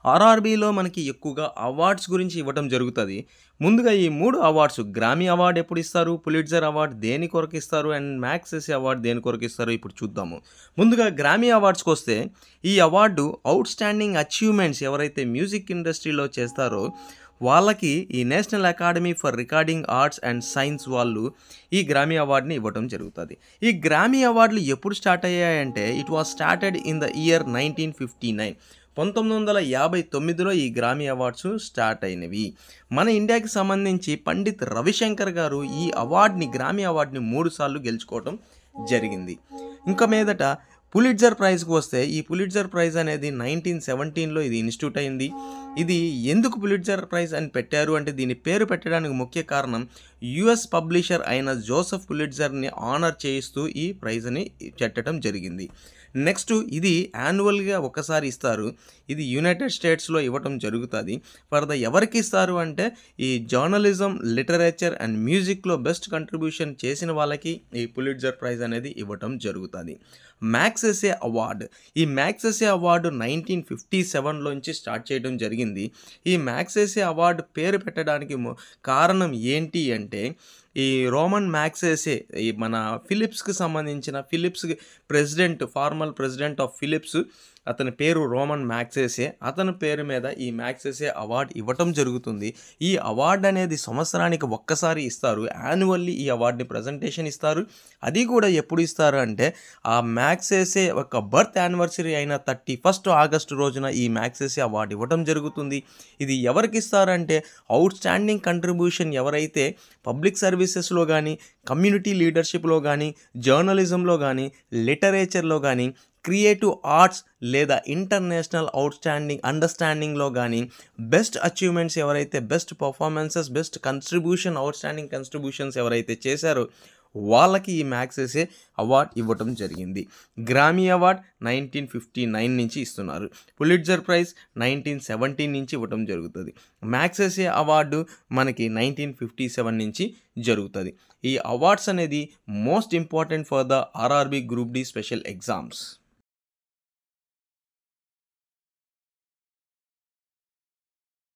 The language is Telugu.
ఆర్ఆర్‌బీలో మనకి ఎక్కువగా అవార్డ్స్ గురించి ఇవ్వటం జరుగుతది. ముందుగా ఈ 3 అవార్డ్స్ గ్రామీ అవార్డ్ ఎప్పుడిస్తారు? పులిట్జర్ అవార్డ్ దేని కొరకిస్తారు? అండ్ మ్యాగ్సెసే అవార్డ్ దేని కొరకిస్తారో ఇప్పుడు చూద్దాము. ముందుగా గ్రామీ అవార్డ్స్‌కొస్తే ఈ అవార్డు ఔట్‌స్టాండింగ్ అచీవ్‌మెంట్స్ ఎవరైతే మ్యూజిక్ ఇండస్ట్రీలో చేస్తారో వాళ్ళకి ఈ national academy for recording arts and science వాళ్ళు ఈ గ్రామీ అవార్డ్‌ని ఇవ్వటం జరుగుతది. ఈ గ్రామీ అవార్డులు ఎప్పుడు స్టార్ట్ అయ్యాయంటే it was started in the year 1959. 1959లో ఈ గ్రామీ అవార్డ్స్ స్టార్ట్ అయినవి. మన ఇండియాకి సంబంధించి పండిత్ రవిశంకర్ గారు ఈ అవార్డ్‌ని గ్రామీ అవార్డ్‌ని 3 సార్లు గెలుచుకోవటం జరిగింది. ఇంక మీదట పులిట్జర్ ప్రైజ్‌కి వస్తే ఈ పులిట్జర్ ప్రైజ్ అనేది 1917లో ఇది ఇన్‌స్టిట్యూట్ అయింది. ఇది ఎందుకు పులిట్జర్ ప్రైజ్ అని పెట్టారు అంటే దీని పేరు పెట్టడానికి ముఖ్య కారణం యూఎస్ పబ్లిషర్ అయిన జోసెఫ్ పులిట్జర్‌ని ఆనర్ చేయిస్తూ ఈ ప్రైజ్‌ని పెట్టడం జరిగింది. నెక్స్ట్ ఇది యాన్యువల్‌గా ఒకసారి ఇస్తారు. ఇది యునైటెడ్ స్టేట్స్‌లో ఇవ్వటం జరుగుతది. ఎవరికి ఇస్తారు అంటే ఈ జర్నలిజం, లిటరేచర్ అండ్ మ్యూజిక్‌లో బెస్ట్ కంట్రిబ్యూషన్ చేసిన వాళ్ళకి ఈ పులిట్జర్ ప్రైజ్ అనేది ఇవ్వటం జరుగుతది. మ్యాగ్సెసే అవార్డ్. ఈ మ్యాగ్సెసే అవార్డు 1957లోంచి స్టార్ట్ చేయడం జరిగింది. ఈ మ్యాగ్సెసే అవార్డు పేరు పెట్టడానికి కారణం ఏంటి అంటే ఈ రోమన్ మ్యాగ్సెసే ఈ మన ఫిలిప్స్‌కి సంబంధించిన ఫిలిప్స్‌కి ఫార్మర్ ప్రెసిడెంట్ ఆఫ్ ఫిలిప్స్ అతని పేరు రోమన్ మ్యాగ్సెసే. అతని పేరు మీద ఈ మ్యాగ్సెసే అవార్డ్ ఇవ్వటం జరుగుతుంది. ఈ అవార్డ్ అనేది సంవత్సరానికి ఒక్కసారి ఇస్తారు. యాన్యువల్లీ ఈ అవార్డ్‌ని ప్రజెంటేషన్ ఇస్తారు. అది కూడా ఎప్పుడు ఇస్తారు అంటే ఆ మ్యాగ్సెసే ఒక బర్త్ యానివర్సరీ అయిన 31 ఆగస్టు రోజున ఈ మ్యాగ్సెసే అవార్డ్ ఇవ్వటం జరుగుతుంది. ఇది ఎవరికి ఇస్తారంటే ఔట్‌స్టాండింగ్ కంట్రిబ్యూషన్ ఎవరైతే పబ్లిక్ సర్వీసెస్‌లో గానీ, కమ్యూనిటీ లీడర్‌షిప్‌లో గానీ, జర్నలిజంలో గానీ, లిటరేచర్‌లో గానీ, క్రియేటివ్ ఆర్ట్స్ లేదా ఇంటర్నేషనల్ అండర్స్టాండింగ్‌లో గానీ బెస్ట్ అచీవ్‌మెంట్స్ ఎవరైతే best performances, best outstanding contributions ఎవరైతే చేశారో వాళ్ళకి ఈ మ్యాగ్సెసే అవార్డ్ ఇవ్వటం జరిగింది. గ్రామీ అవార్డ్ 1959 నుంచి ఇస్తున్నారు. పులిట్జర్ ప్రైజ్ 1917 నుంచి ఇవ్వటం జరుగుతది. మ్యాగ్సెసే అవార్డు మనకి 1957 నుంచి జరుగుతది. ఈ అవార్డ్స్ అనేది most important for the RRB group D special exams.